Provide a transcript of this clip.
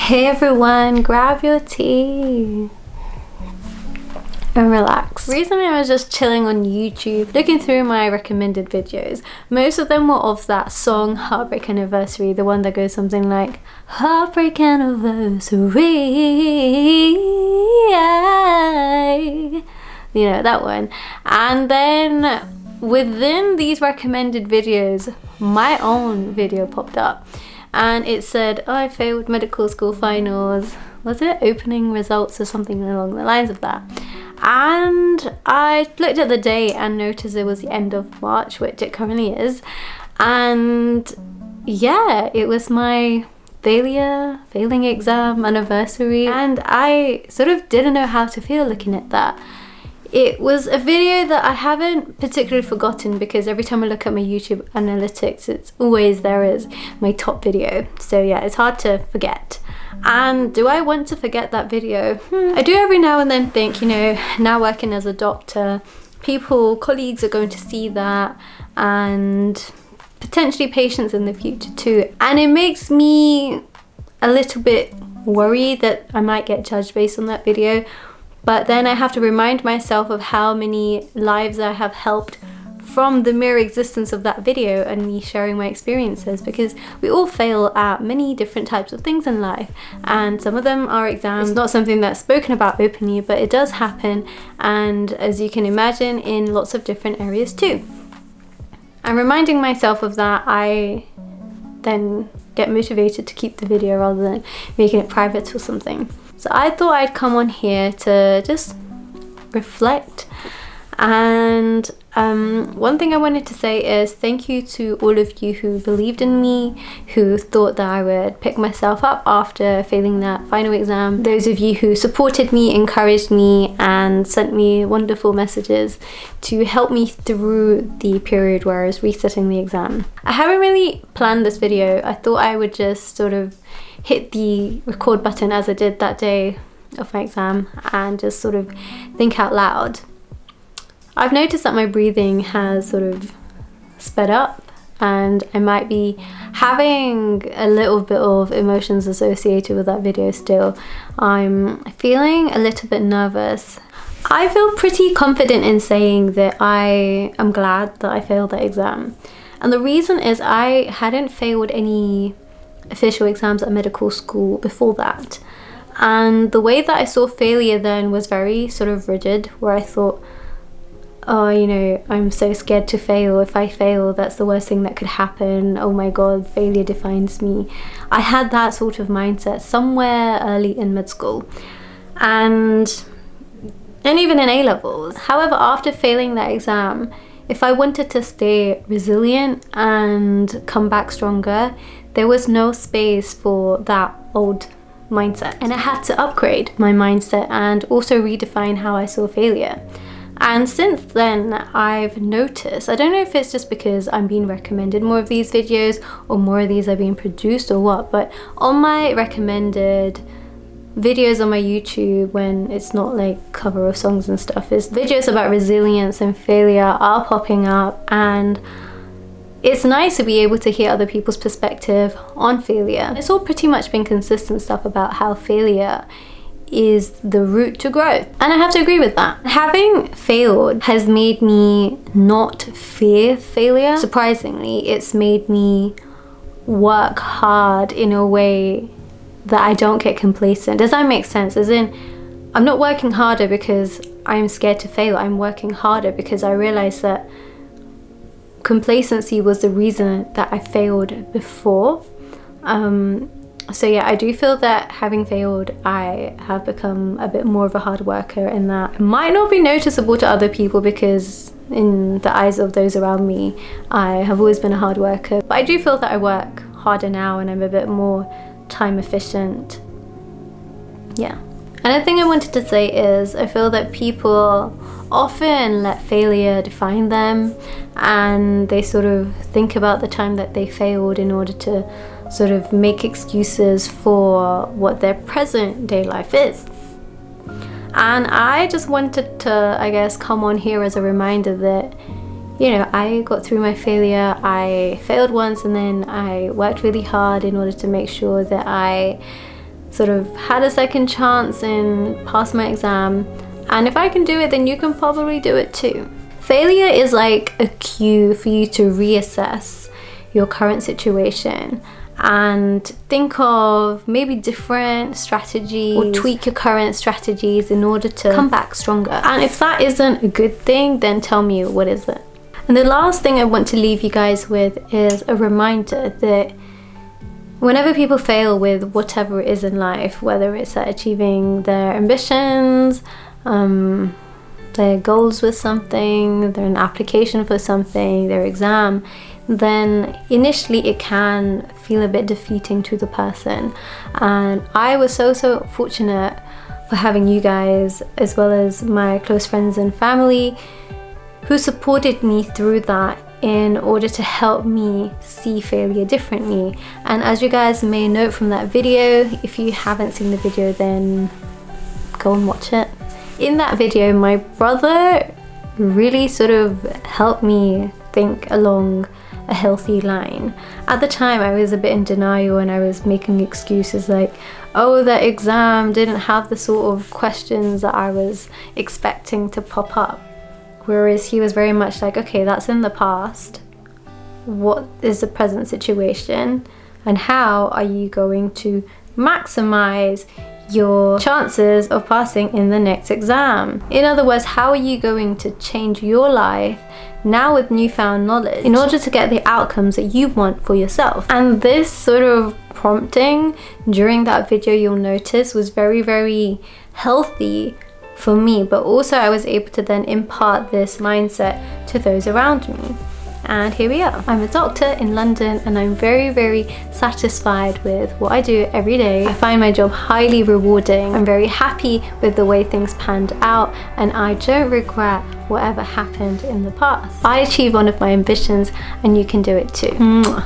Hey everyone, grab your tea and relax. Recently I was just chilling on YouTube, looking through my recommended videos. Most of them were of that song Heartbreak Anniversary, the one that goes something like Heartbreak Anniversary, you know, that one. And then within these recommended videos, my own video popped up and it said, oh, I failed medical school finals. Was it opening results or something along the lines of that? And I looked at the date and noticed it was the end of March, which it currently is. And yeah, it was my failing exam anniversary. And I sort of didn't know how to feel looking at that. It was a video that I haven't particularly forgotten because every time I look at my YouTube analytics, it's always there is my top video. So yeah, it's hard to forget. And do I want to forget that video? I do every now and then think, you know, now working as a doctor, colleagues are going to see that, and potentially patients in the future too. And it makes me a little bit worried that I might get judged based on that video. But then I have to remind myself of how many lives I have helped from the mere existence of that video and me sharing my experiences, because we all fail at many different types of things in life, and some of them are exams. It's not something that's spoken about openly, but it does happen, and as you can imagine, in lots of different areas too. And reminding myself of that, I then get motivated to keep the video rather than making it private or something. So I thought I'd come on here to just reflect. And one thing I wanted to say is thank you to all of you who believed in me, who thought that I would pick myself up after failing that final exam. Those of you who supported me, encouraged me, and sent me wonderful messages to help me through the period where I was resetting the exam. I haven't really planned this video. I thought I would just sort of hit the record button as I did that day of my exam and just sort of think out loud. I've noticed that my breathing has sort of sped up and I might be having a little bit of emotions associated with that video still. I'm feeling a little bit nervous. I feel pretty confident in saying that I am glad that I failed that exam. And the reason is I hadn't failed any official exams at medical school before that. And the way that I saw failure then was very sort of rigid, where I thought, oh, you know, I'm so scared to fail. If I fail, that's the worst thing that could happen. Oh my God, failure defines me. I had that sort of mindset somewhere early in mid school and even in A-levels. However, after failing that exam, if I wanted to stay resilient and come back stronger, there was no space for that old mindset. And I had to upgrade my mindset and also redefine how I saw failure. And since then, I've noticed, I don't know if it's just because I'm being recommended more of these videos or more of these are being produced or what, but on my recommended videos on my YouTube, when it's not like cover of songs and stuff, is videos about resilience and failure are popping up, and it's nice to be able to hear other people's perspective on failure. It's all pretty much been consistent stuff about how failure is the route to growth, and I have to agree with that. Having failed has made me not fear failure. Surprisingly, it's made me work hard in a way that I don't get complacent. Does that make sense? As in, I'm not working harder because I'm scared to fail. I'm working harder because I realized that complacency was the reason that I failed before. So yeah, I do feel that having failed, I have become a bit more of a hard worker, and that it might not be noticeable to other people because in the eyes of those around me, I have always been a hard worker. But I do feel that I work harder now and I'm a bit more time efficient. Yeah. Another thing I wanted to say is I feel that people often let failure define them, and they sort of think about the time that they failed in order to sort of make excuses for what their present day life is. And I just wanted to, I guess, come on here as a reminder that, you know, I got through my failure. I failed once and then I worked really hard in order to make sure that I sort of had a second chance in passing my exam, and if I can do it, then you can probably do it too. Failure is like a cue for you to reassess your current situation and think of maybe different strategies or tweak your current strategies in order to come back stronger. And if that isn't a good thing, then tell me what is it. And the last thing I want to leave you guys with is a reminder that whenever people fail with whatever it is in life, whether it's at achieving their ambitions, their goals with something, their application for something, their exam, then initially it can feel a bit defeating to the person. And I was so fortunate for having you guys, as well as my close friends and family, who supported me through that in order to help me see failure differently. And as you guys may note from that video, if you haven't seen the video, then go and watch it. In that video, my brother really sort of helped me think along a healthy line. At the time, I was a bit in denial and I was making excuses like, oh, that exam didn't have the sort of questions that I was expecting to pop up. Whereas he was very much like, okay, that's in the past. What is the present situation? And how are you going to maximize your chances of passing in the next exam? In other words, how are you going to change your life now with newfound knowledge in order to get the outcomes that you want for yourself? And this sort of prompting during that video, you'll notice, was very healthy for me, but also I was able to then impart this mindset to those around me. And here we are. I'm a doctor in London and I'm very satisfied with what I do every day. I find my job highly rewarding. I'm very happy with the way things panned out and I don't regret whatever happened in the past. I achieved one of my ambitions and you can do it too. Mwah.